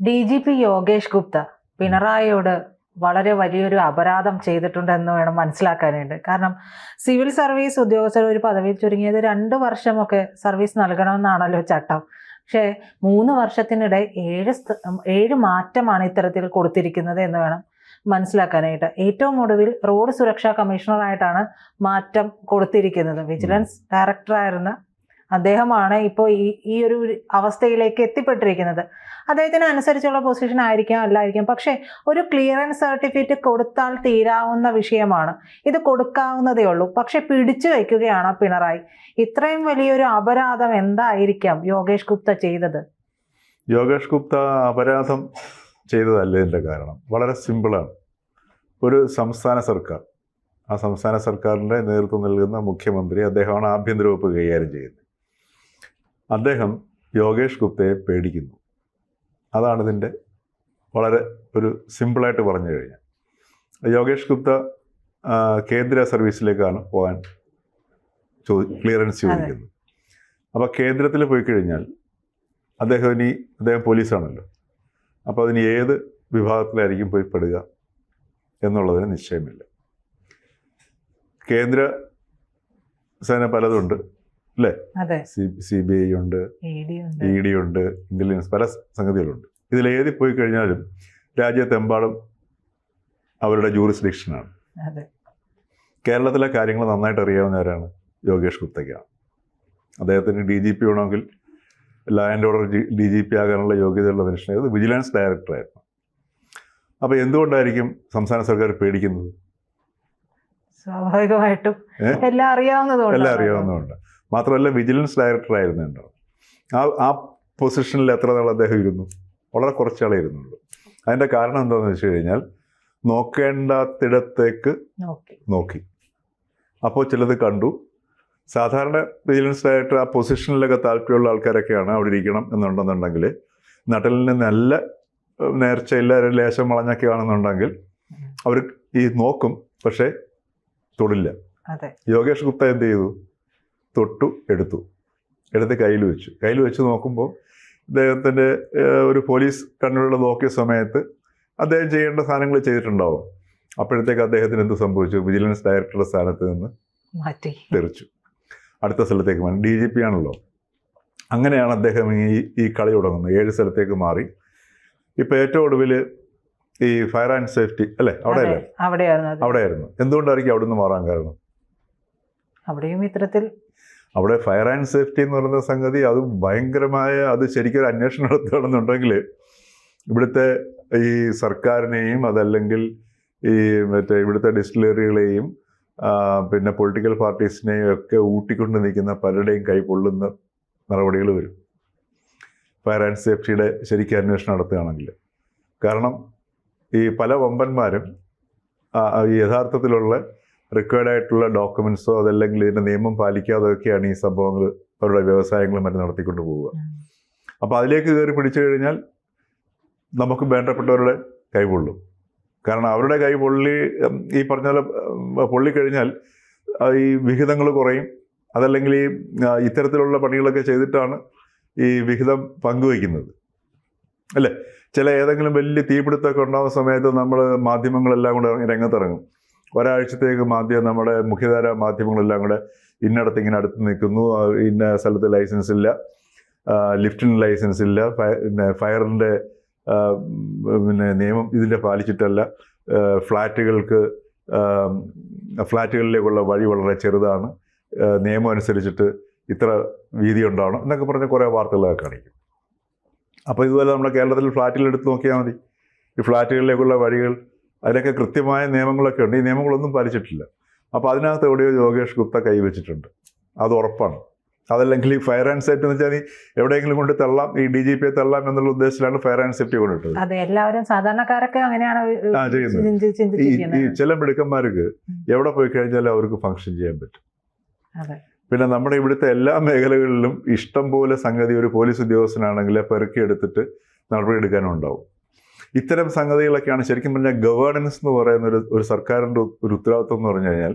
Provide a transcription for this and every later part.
DGP Yogesh Gupta പിണറായിയോട് വളരെ വലിയൊരു അപരാധം ചെയ്തിട്ടുണ്ടെന്ന് വേണം മനസ്സിലാക്കാനായിട്ട്. കാരണം സിവിൽ സർവീസ് ഉദ്യോഗസ്ഥർ ഒരു പദവിയിൽ ചുരുങ്ങിയത് 2 വർഷമൊക്കെ സർവീസ് നൽകണമെന്നാണല്ലോ ചട്ടം. പക്ഷേ 3 വർഷത്തിനിടെ 7 മാറ്റമാണ് ഇത്തരത്തിൽ കൊടുത്തിരിക്കുന്നത് എന്ന് വേണം മനസ്സിലാക്കാനായിട്ട്. ഏറ്റവും ഒടുവിൽ റോഡ് സുരക്ഷാ കമ്മീഷണറായിട്ടാണ് മാറ്റം കൊടുത്തിരിക്കുന്നത്. വിജിലൻസ് ഡയറക്ടറായിരുന്ന അദ്ദേഹമാണ് ഇപ്പോൾ ഈ ഒരു അവസ്ഥയിലേക്ക് എത്തിപ്പെട്ടിരിക്കുന്നത്. അദ്ദേഹത്തിന് അനുസരിച്ചുള്ള പൊസിഷൻ ആയിരിക്കാം, അല്ലായിരിക്കാം. പക്ഷേ ഒരു ക്ലിയറൻസ് സർട്ടിഫിക്കറ്റ് കൊടുത്താൽ തീരാവുന്ന വിഷയമാണ്. ഇത് കൊടുക്കാവുന്നതേ ഉള്ളൂ. പക്ഷെ പിടിച്ചു വയ്ക്കുകയാണ് പിണറായി. ഇത്രയും വലിയൊരു അപരാധം എന്തായിരിക്കാം യോഗേഷ് ഗുപ്ത ചെയ്തത്? യോഗേഷ് ഗുപ്ത അപരാധം ചെയ്തതല്ല ഇതിൻ്റെ കാരണം. വളരെ സിമ്പിളാണ്. ഒരു സംസ്ഥാന സർക്കാർ, ആ സംസ്ഥാന സർക്കാരിൻ്റെ നേതൃത്വം നൽകുന്ന മുഖ്യമന്ത്രി, അദ്ദേഹമാണ് ആഭ്യന്തര വകുപ്പ് കൈകാര്യം ചെയ്യുന്നത്. അദ്ദേഹം യോഗേഷ് ഗുപ്തയെ പേടിക്കുന്നു. അതാണ് ഇതിൻ്റെ വളരെ ഒരു സിമ്പിളായിട്ട് പറഞ്ഞു കഴിഞ്ഞാൽ. യോഗേഷ് ഗുപ്ത കേന്ദ്ര സർവീസിലേക്കാണ് പോകാൻ ക്ലിയറൻസ് ചോദിക്കുന്നത്. അപ്പോൾ കേന്ദ്രത്തിൽ പോയി കഴിഞ്ഞാൽ അദ്ദേഹം പോലീസാണല്ലോ. അപ്പോൾ അതിന് ഏത് വിഭാഗത്തിലായിരിക്കും പോയി പെടുക എന്നുള്ളതിന് നിശ്ചയമില്ല. കേന്ദ്ര സേന പലതുണ്ട് അല്ലേ? CBI ഉണ്ട്, ED ഉണ്ട്, ഇന്റലിജൻസ്, പല സംഗതികളുണ്ട്. ഇതിലേതി പോയി കഴിഞ്ഞാലും രാജ്യത്തെമ്പാടും അവരുടെ ജൂറിസ്ഡിക്ഷനാണ്. കേരളത്തിലെ കാര്യങ്ങൾ നന്നായിട്ട് അറിയാവുന്നവരാണ് യോഗേഷ് ഗുപ്തയ്ക്കാണ്. അദ്ദേഹത്തിന് DGP വേണമെങ്കിൽ ലാ ആൻഡ് ഓർഡർ DGP ആകാനുള്ള യോഗ്യതയുള്ള മനുഷ്യനായത് വിജിലൻസ് ഡയറക്ടറായിരുന്നു. അപ്പോൾ എന്തുകൊണ്ടായിരിക്കും സംസ്ഥാന സർക്കാർ പേടിക്കുന്നത്? സ്വാഭാവികമായിട്ടും എല്ലാം അറിയാവുന്നതുകൊണ്ട്. മാത്രമല്ല വിജിലൻസ് ഡയറക്ടറായിരുന്നുണ്ടോ. ആ പൊസിഷനിൽ എത്ര നാൾ അദ്ദേഹം ഇരുന്നു? വളരെ കുറച്ചാളേ ഇരുന്നുള്ളൂ. അതിൻ്റെ കാരണം എന്താണെന്ന് വെച്ച് കഴിഞ്ഞാൽ നോക്കേണ്ടാത്തിടത്തേക്ക് നോക്കി. അപ്പോൾ ചിലത് കണ്ടു. സാധാരണ വിജിലൻസ് ഡയറക്ടർ ആ പൊസിഷനിലൊക്കെ താല്പര്യമുള്ള ആൾക്കാരൊക്കെയാണ് അവിടെ ഇരിക്കണം എന്നുണ്ടെന്നുണ്ടെങ്കിൽ, നട്ടലിന് നല്ല നേർച്ചയില്ല, ലേശം വളഞ്ഞൊക്കെ ആണെന്നുണ്ടെങ്കിൽ അവർ ഈ നോക്കും, പക്ഷേ തൊടില്ല. യോഗേഷ് ഗുപ്ത എന്ത് ചെയ്തു? തൊട്ടു, എടുത്ത് കയ്യിൽ വെച്ച് നോക്കുമ്പോൾ അദ്ദേഹത്തിൻ്റെ ഒരു പോലീസ് കണ്ണുകളിൽ നോക്കിയ സമയത്ത് അദ്ദേഹം ചെയ്യേണ്ട സാധനങ്ങൾ ചെയ്തിട്ടുണ്ടാവും. അപ്പോഴത്തേക്ക് അദ്ദേഹത്തിന് എന്ത് സംഭവിച്ചു? വിജിലൻസ് ഡയറക്ടറുടെ സ്ഥാനത്ത് നിന്ന് തെറിച്ചു, അടുത്ത സ്ഥലത്തേക്ക് മാറി. DGP ആണല്ലോ. അങ്ങനെയാണ് അദ്ദേഹം ഈ കളി തുടങ്ങുന്നത്. 7 സ്ഥലത്തേക്ക് മാറി. ഇപ്പം ഏറ്റവും ഒടുവിൽ ഈ ഫയർ ആൻഡ് സേഫ്റ്റി അല്ലേ, അവിടെയായിരുന്നു. എന്തുകൊണ്ടായിരിക്കും അവിടെ നിന്ന് മാറാൻ കാരണം? അവിടെ ഫയർ ആൻഡ് സേഫ്റ്റി എന്ന് പറയുന്ന സംഗതി അത് ഭയങ്കരമായ, അത് ശരിക്കും ഒരു അന്വേഷണം നടത്തുകയാണെന്നുണ്ടെങ്കിൽ ഇവിടുത്തെ ഈ സർക്കാരിനെയും അതല്ലെങ്കിൽ ഈ ഇവിടുത്തെ ഡിസ്റ്റിലറികളെയും പിന്നെ പൊളിറ്റിക്കൽ പാർട്ടീസിനെയും ഒക്കെ ഊട്ടിക്കൊണ്ട് നിൽക്കുന്ന പലരുടെയും കൈ പൊള്ളുന്ന നടപടികൾ വരും ഫയർ ആൻഡ് സേഫ്റ്റിയുടെ ശരിക്കും അന്വേഷണം നടത്തുകയാണെങ്കിൽ. കാരണം ഈ പല വമ്പന്മാരും യഥാർത്ഥത്തിലുള്ള റിക്വയർഡ് ആയിട്ടുള്ള ഡോക്യുമെൻസോ അതല്ലെങ്കിൽ ഇതിൻ്റെ നിയമം പാലിക്കാതെയൊക്കെയാണ് ഈ സംഭവങ്ങൾ അവരുടെ വ്യവസായങ്ങളും മറ്റും നടത്തിക്കൊണ്ട് പോവുക. അപ്പോൾ അതിലേക്ക് കയറി പിടിച്ചു കഴിഞ്ഞാൽ നമുക്ക് വേണ്ടപ്പെട്ടവരുടെ കൈ പൊള്ളും. കാരണം അവരുടെ കൈ ഈ പറഞ്ഞ പോലെ പൊള്ളിക്കഴിഞ്ഞാൽ ഈ വിഹിതങ്ങൾ കുറയും. അതല്ലെങ്കിൽ ഈ ഇത്തരത്തിലുള്ള പണികളൊക്കെ ചെയ്തിട്ടാണ് ഈ വിഹിതം പങ്കുവയ്ക്കുന്നത് അല്ലേ? ചില ഏതെങ്കിലും വലിയ തീപിടുത്തമൊക്കെ ഉണ്ടാകുന്ന സമയത്ത് നമ്മൾ മാധ്യമങ്ങളെല്ലാം കൂടെ രംഗത്തിറങ്ങും. ഒരാഴ്ചത്തേക്ക് നമ്മുടെ മുഖ്യധാര മാധ്യമങ്ങളെല്ലാം കൂടെ ഇന്നടത്ത് ഇങ്ങനെ അടുത്ത് നിൽക്കുന്നു, ഇന്ന സ്ഥലത്ത് ലൈസൻസ് ഇല്ല, ലിഫ്റ്റിന് ലൈസൻസ് ഇല്ല, ഫയറിൻ്റെ നിയമം ഇതിൻ്റെ പാലിച്ചിട്ടല്ല, ഫ്ലാറ്റുകളിലേക്കുള്ള വഴി വളരെ ചെറുതാണ്, നിയമം അനുസരിച്ചിട്ട് ഇത്ര വീതി ഉണ്ടാവണം എന്നൊക്കെ പറഞ്ഞ് കുറേ വാർത്തകളൊക്കെ കാണിക്കും. അപ്പോൾ ഇതുപോലെ നമ്മുടെ കേരളത്തിൽ ഫ്ലാറ്റുകളെടുത്ത് നോക്കിയാൽ മതി. ഈ ഫ്ലാറ്റുകളിലേക്കുള്ള വഴികൾ, അതിനൊക്കെ കൃത്യമായ നിയമങ്ങളൊക്കെ ഉണ്ട്. ഈ നിയമങ്ങളൊന്നും പാലിച്ചിട്ടില്ല. അപ്പോൾ അതിനകത്ത് എവിടെയോ യോഗേഷ് ഗുപ്ത കൈവച്ചിട്ടുണ്ട്, അത് ഉറപ്പാണ്. അതല്ലെങ്കിൽ ഈ ഫയർ ആൻഡ് സേഫ്റ്റി എന്ന് വെച്ചാൽ എവിടെയെങ്കിലും കൊണ്ട് തള്ളാം, ഈ DGPയെ തള്ളാം എന്നുള്ള ഉദ്ദേശത്തിലാണ് ഫയർ ആൻഡ് സേഫ്റ്റി കൊണ്ടിട്ടത്. ചെയ്യുന്നത്. ഈ ചില മിടുക്കന്മാർക്ക് എവിടെ പോയി കഴിഞ്ഞാലും അവർക്ക് ഫങ്ഷൻ ചെയ്യാൻ പറ്റും. പിന്നെ നമ്മുടെ ഇവിടുത്തെ എല്ലാ മേഖലകളിലും ഇഷ്ടം പോലെ സംഗതി ഒരു പോലീസ് ഉദ്യോഗസ്ഥനാണെങ്കിൽ പെറുക്കിയെടുത്തിട്ട് നടപടിയെടുക്കാനും ഉണ്ടാവും. ഇത്തരം സംഗതികളൊക്കെയാണ് ശരിക്കും പറഞ്ഞാൽ ഗവേണൻസ് എന്ന് പറയുന്ന ഒരു സർക്കാരിൻ്റെ ഒരു ഉത്തരവാദിത്വം എന്ന് പറഞ്ഞു കഴിഞ്ഞാൽ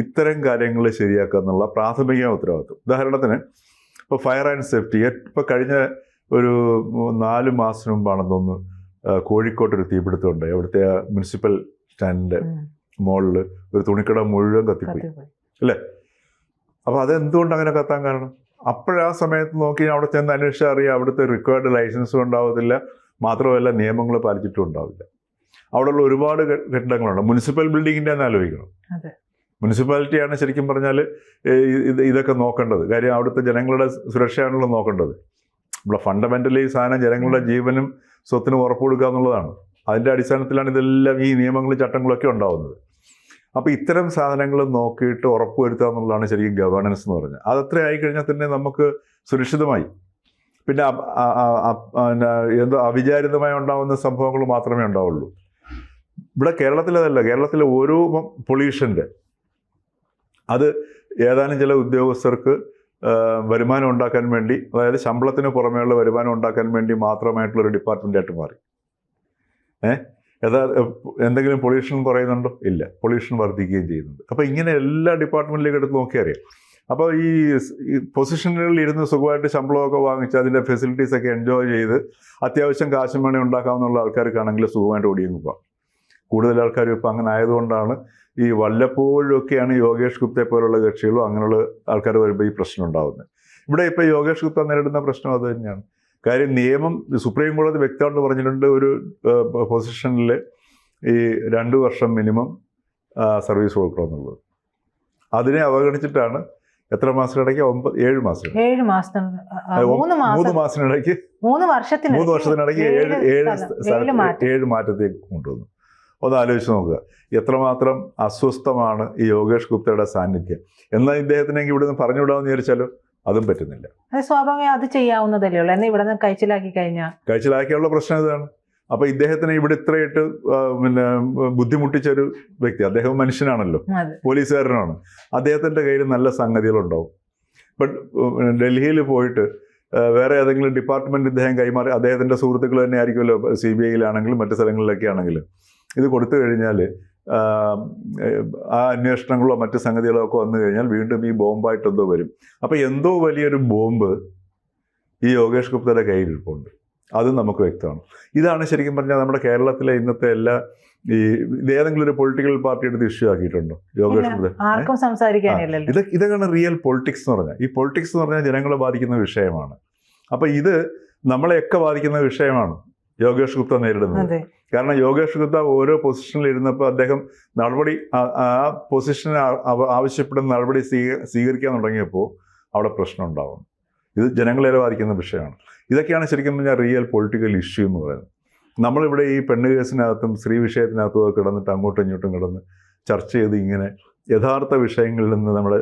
ഇത്തരം കാര്യങ്ങൾ ശരിയാക്കുക എന്നുള്ള പ്രാഥമിക ഉത്തരവാദിത്വം. ഉദാഹരണത്തിന് ഇപ്പോൾ ഫയർ ആൻഡ് സേഫ്റ്റി, ഇപ്പോൾ കഴിഞ്ഞ ഒരു 4 മാസത്തിന് മുമ്പാണെന്ന് തോന്നുന്നു കോഴിക്കോട്ടൊരു തീപിടുത്തം ഉണ്ടായി. അവിടുത്തെ ആ മുനിസിപ്പൽ സ്റ്റാൻഡിൻ്റെ മുകളിൽ ഒരു തുണിക്കട മുഴുവൻ കത്തിപ്പോയി അല്ലേ. അപ്പോൾ അതെന്തുകൊണ്ട് അങ്ങനെ കത്താൻ കാരണം? അപ്പോഴാ സമയത്ത് നോക്കി അവിടെ ചെന്ന് അന്വേഷിച്ചാൽ അറിയാം അവിടുത്തെ റിക്വയർഡ് ലൈസൻസും ഉണ്ടാവത്തില്ല, മാത്രമല്ല നിയമങ്ങൾ പാലിച്ചിട്ടും ഉണ്ടാവില്ല. അവിടെയുള്ള ഒരുപാട് കെട്ടിടങ്ങളുണ്ട്. മുനിസിപ്പൽ ബിൽഡിങ്ങിൻ്റെ തന്നെ ആലോചിക്കണം. മുനിസിപ്പാലിറ്റിയാണ് ശരിക്കും പറഞ്ഞാൽ ഇതൊക്കെ നോക്കേണ്ടത്. കാര്യം അവിടുത്തെ ജനങ്ങളുടെ സുരക്ഷയാണല്ലോ നോക്കേണ്ടത്. ഇവിടെ ഫണ്ടമെൻ്റലി ഈ സാധനം ജനങ്ങളുടെ ജീവനും സ്വത്തിനും ഉറപ്പ് കൊടുക്കുക എന്നുള്ളതാണ്. അതിൻ്റെ അടിസ്ഥാനത്തിലാണ് ഇതെല്ലാം ഈ നിയമങ്ങളും ചട്ടങ്ങളൊക്കെ ഉണ്ടാവുന്നത്. അപ്പോൾ ഇത്തരം സാധനങ്ങൾ നോക്കിയിട്ട് ഉറപ്പുവരുത്തുക എന്നുള്ളതാണ് ശരിക്കും ഗവേണൻസ് എന്ന് പറഞ്ഞാൽ. അതത്ര ആയിക്കഴിഞ്ഞാൽ തന്നെ നമുക്ക് സുരക്ഷിതമായി. പിന്നെ എന്തോ അവിചാരിതമായി ഉണ്ടാകുന്ന സംഭവങ്ങൾ മാത്രമേ ഉണ്ടാവുള്ളൂ. ഇവിടെ കേരളത്തിലതല്ല. കേരളത്തിലെ ഓരോ പൊല്യൂഷൻ്റെ അത് ഏതാനും ചില ഉദ്യോഗസ്ഥർക്ക് വരുമാനം ഉണ്ടാക്കാൻ വേണ്ടി, അതായത് ശമ്പളത്തിന് പുറമേയുള്ള വരുമാനം ഉണ്ടാക്കാൻ വേണ്ടി മാത്രമായിട്ടുള്ളൊരു ഡിപ്പാർട്ട്മെൻറ്റായിട്ട് മാറി. എന്തെങ്കിലും പൊല്യൂഷൻ കുറയുന്നുണ്ടോ? ഇല്ല, പൊല്യൂഷൻ വർദ്ധിക്കുകയും ചെയ്യുന്നുണ്ട്. അപ്പോൾ ഇങ്ങനെ എല്ലാ ഡിപ്പാർട്ട്മെൻറ്റിലേക്ക് എടുത്ത് നോക്കിയാൽ അറിയാം. അപ്പോൾ ഈ പൊസിഷനുകളിൽ ഇരുന്ന് സുഖമായിട്ട് ശമ്പളമൊക്കെ വാങ്ങിച്ച് അതിൻ്റെ ഫെസിലിറ്റീസൊക്കെ എൻജോയ് ചെയ്ത് അത്യാവശ്യം കാശും വേണേൽ ഉണ്ടാക്കാവുന്ന ആൾക്കാർക്കാണെങ്കിൽ സുഖമായിട്ട് ഓടിയെന്ന് പോകാം. കൂടുതൽ ആൾക്കാരും ഇപ്പോൾ അങ്ങനെ ആയതുകൊണ്ടാണ് ഈ വല്ലപ്പോഴൊക്കെയാണ് യോഗേഷ് ഗുപ്തയെ പോലുള്ള കക്ഷികളും അങ്ങനെയുള്ള ആൾക്കാർ വരുമ്പോൾ ഈ പ്രശ്നം ഉണ്ടാകുന്നത്. ഇവിടെ ഇപ്പോൾ യോഗേഷ് ഗുപ്ത നേരിടുന്ന പ്രശ്നം അത് തന്നെയാണ്. കാര്യം നിയമം സുപ്രീം കോടതി വ്യക്തമായിട്ട് പറഞ്ഞിട്ടുണ്ട്, ഒരു പൊസിഷനിൽ ഈ 2 വർഷം മിനിമം സർവീസ് കൊടുക്കണമെന്നുള്ളത്. അതിനെ അവഗണിച്ചിട്ടാണ് എത്ര മാസത്തിനിടയ്ക്ക് 7 മാസം 3 മാസത്തിനിടയ്ക്ക് 3 വർഷത്തിനിടയ്ക്ക് 7 മാറ്റത്തേക്ക് കൊണ്ടുവന്നു. ഒന്ന് ആലോചിച്ച് നോക്കുക, എത്രമാത്രം അസ്വസ്ഥമാണ് ഈ യോഗേഷ് ഗുപ്തയുടെ സാന്നിധ്യം. എന്നാൽ ഇദ്ദേഹത്തിനെങ്കിൽ ഇവിടെ നിന്ന് പറഞ്ഞുവിടാമെന്ന് വിചാരിച്ചാലോ അതും പറ്റുന്നില്ല. അത് സ്വാഭാവികം, അത് ചെയ്യാവുന്നതല്ലേ ഉള്ളൂ. എന്നാൽ ഇവിടെ നിന്ന് കഴിച്ചിലാക്കിയുള്ള പ്രശ്നം ഇതാണ്. അപ്പോൾ ഇദ്ദേഹത്തിന് ഇവിടെ ഇത്രയായിട്ട് പിന്നെ ബുദ്ധിമുട്ടിച്ചൊരു വ്യക്തി, അദ്ദേഹം മനുഷ്യനാണല്ലോ, പോലീസുകാരനാണ്, അദ്ദേഹത്തിൻ്റെ കയ്യിൽ നല്ല സംഗതികളുണ്ടാവും. ബട്ട് ഡൽഹിയിൽ പോയിട്ട് വേറെ ഏതെങ്കിലും ഡിപ്പാർട്ട്മെൻറ്റ് ഇദ്ദേഹം കൈമാറി, അദ്ദേഹത്തിൻ്റെ സുഹൃത്തുക്കൾ തന്നെ ആയിരിക്കുമല്ലോ CBI-യിലാണെങ്കിലും മറ്റു സ്ഥലങ്ങളിലൊക്കെ ആണെങ്കിലും, ഇത് കൊടുത്തു കഴിഞ്ഞാൽ ആ അന്വേഷണങ്ങളോ മറ്റു സംഗതികളോ ഒക്കെ വന്നു കഴിഞ്ഞാൽ വീണ്ടും ഈ ബോംബായിട്ട് എന്തോ വരും. അപ്പോൾ എന്തോ വലിയൊരു ബോംബ് ഈ യോഗേഷ് ഗുപ്തയുടെ കയ്യിലിരിപ്പുണ്ട്. അതും നമുക്ക് വ്യക്തമാണ്. ഇതാണ് ശരിക്കും പറഞ്ഞാൽ നമ്മുടെ കേരളത്തിലെ ഇന്നത്തെ എല്ലാ ഇത് ഏതെങ്കിലും ഒരു പൊളിറ്റിക്കൽ പാർട്ടി എടുത്ത് ഇഷ്യൂ ആക്കിയിട്ടുണ്ടോ യോഗേഷ് ഗുപ്ത? ഇതൊക്കെയാണ് റിയൽ പൊളിറ്റിക്സ് എന്ന് പറഞ്ഞാൽ. ഈ പൊളിറ്റിക്സ് എന്ന് പറഞ്ഞാൽ ജനങ്ങളെ ബാധിക്കുന്ന വിഷയമാണ്. അപ്പോൾ ഇത് നമ്മളെയൊക്കെ ബാധിക്കുന്ന വിഷയമാണ് യോഗേഷ് ഗുപ്ത നേരിടുന്നത്. കാരണം യോഗേഷ് ഗുപ്ത ഓരോ പൊസിഷനിൽ ഇരുന്നപ്പോൾ അദ്ദേഹം നടപടി ആ പൊസിഷന് ആവശ്യപ്പെടുന്ന നടപടി സ്വീകരിക്കാൻ തുടങ്ങിയപ്പോൾ അവിടെ പ്രശ്നം ഉണ്ടാകും. ഇത് ജനങ്ങളെ ബാധിക്കുന്ന വിഷയമാണ്. ഇതൊക്കെയാണ് ശരിക്കും പറഞ്ഞാൽ റിയൽ പൊളിറ്റിക്കൽ ഇഷ്യൂ എന്ന് പറയുന്നത്. നമ്മളിവിടെ ഈ പെണ്ണ് കേസിനകത്തും സ്ത്രീ വിഷയത്തിനകത്തും ഒക്കെ കിടന്നിട്ട് അങ്ങോട്ടും ഇങ്ങോട്ടും കിടന്ന് ചർച്ച ചെയ്ത് ഇങ്ങനെ യഥാർത്ഥ വിഷയങ്ങളിൽ നിന്ന് നമ്മളെ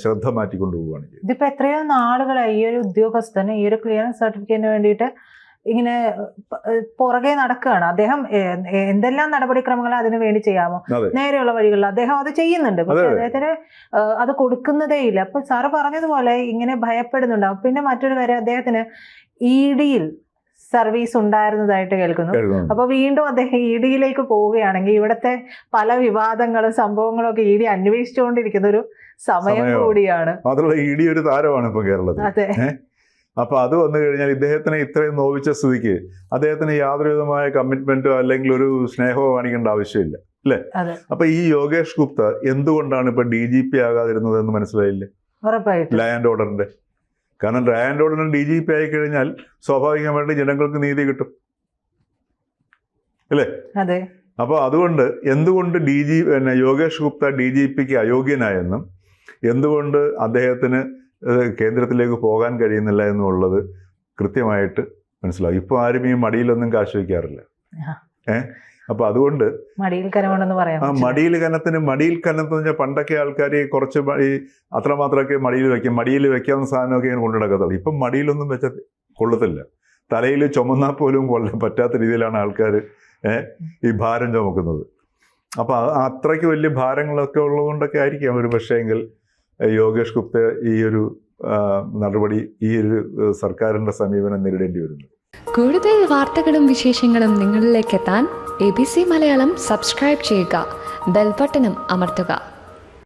ശ്രദ്ധ മാറ്റിക്കൊണ്ടു പോവുകയാണ് ചെയ്യുന്നത്. ഇതിപ്പോൾ എത്രയോ നാളുകളായി ഈ ഒരു ഉദ്യോഗസ്ഥന് ഈ ഒരു ക്ലിയറൻസ് സർട്ടിഫിക്കറ്റിന് വേണ്ടിയിട്ട് ഇങ്ങനെ പുറകെ നടക്കുകയാണ്. അദ്ദേഹം എന്തെല്ലാം നടപടിക്രമങ്ങൾ അതിനു വേണ്ടി ചെയ്യാമോ നേരെയുള്ള വഴികളിൽ അദ്ദേഹം അത് ചെയ്യുന്നുണ്ട്. പക്ഷെ അദ്ദേഹത്തിന് അത് കൊടുക്കുന്നതേ ഇല്ല. അപ്പൊ സാറ് പറഞ്ഞതുപോലെ ഇങ്ങനെ ഭയപ്പെടുന്നുണ്ടാവും. പിന്നെ മറ്റൊരു കാര്യം, അദ്ദേഹത്തിന് ED-യിൽ സർവീസ് ഉണ്ടായിരുന്നതായിട്ട് കേൾക്കുന്നു. അപ്പൊ വീണ്ടും അദ്ദേഹം ED-യിലേക്ക് പോവുകയാണെങ്കിൽ ഇവിടുത്തെ പല വിവാദങ്ങളും സംഭവങ്ങളും ഒക്കെ ED അന്വേഷിച്ചുകൊണ്ടിരിക്കുന്ന ഒരു സമയം കൂടിയാണ്. മാത്രമല്ല ED ഒരു താരമാണ് ഇപ്പൊ കേരളത്തിൽ. അതെ. അപ്പോൾ അത് വന്നു കഴിഞ്ഞാൽ ഇദ്ദേഹത്തിനെ ഇത്രയും നോവിച്ച സ്ഥിതിക്ക് അദ്ദേഹത്തിന് യാതൊരു വിധമായ കമ്മിറ്റ്മെന്റോ അല്ലെങ്കിൽ ഒരു സ്നേഹമോ കാണിക്കേണ്ട ആവശ്യമില്ല അല്ലേ? അപ്പൊ ഈ യോഗേഷ് ഗുപ്ത എന്തുകൊണ്ടാണ് ഇപ്പൊ DGP ആകാതിരുന്നത് എന്ന് മനസ്സിലായില്ലേ? ലാ ആൻഡ് ഓർഡറിന്റെ. കാരണം ലാ ആൻഡ് ഓർഡറിന് DGP ആയി കഴിഞ്ഞാൽ സ്വാഭാവികമായിട്ട് ജനങ്ങൾക്ക് നീതി കിട്ടും അല്ലേ? അപ്പോൾ അതുകൊണ്ട് എന്തുകൊണ്ട് യോഗേഷ് ഗുപ്ത DGPക്ക് അയോഗ്യനായെന്നും എന്തുകൊണ്ട് അദ്ദേഹത്തിന് കേന്ദ്രത്തിലേക്ക് പോകാൻ കഴിയുന്നില്ല എന്നുള്ളത് കൃത്യമായിട്ട് മനസ്സിലാവും. ഇപ്പോൾ ആരും ഈ മടിയിലൊന്നും കാശ് വയ്ക്കാറില്ല. അപ്പോൾ അതുകൊണ്ട് മടിയിൽ കനമെന്ന് പറയാം. മടിയിൽ കനത്തെന്ന് പറഞ്ഞാൽ പണ്ടൊക്കെ ആൾക്കാർ കുറച്ച് ഈ അത്രമാത്രമൊക്കെ മടിയിൽ വെക്കും. മടിയിൽ വെക്കാവുന്ന സാധനമൊക്കെ ഇങ്ങനെ കൊണ്ടു നടക്കത്തുള്ളൂ. ഇപ്പം മടിയിലൊന്നും വെച്ചാൽ കൊള്ളത്തില്ല. തലയിൽ ചുമന്നാൽ പോലും കൊള്ളാൻ പറ്റാത്ത രീതിയിലാണ് ആൾക്കാർ ഈ ഭാരം ചുമക്കുന്നത്. അപ്പോൾ അത്രയ്ക്ക് വലിയ ഭാരങ്ങളൊക്കെ ഉള്ളതുകൊണ്ടൊക്കെ ആയിരിക്കാം ഒരു പക്ഷേങ്കിൽ യോഗേഷ് ഗുപ്ത ഈ ഒരു നടപടി, ഈ ഒരു സർക്കാരിൻ്റെ സമീപനം നേരിടേണ്ടി വരുന്നു. കൂടുതൽ വാർത്തകളും വിശേഷങ്ങളും നിങ്ങളിലേക്ക് എത്താൻ ABC മലയാളം സബ്സ്ക്രൈബ് ചെയ്യുക, ബെൽ ബട്ടണും അമർത്തുക.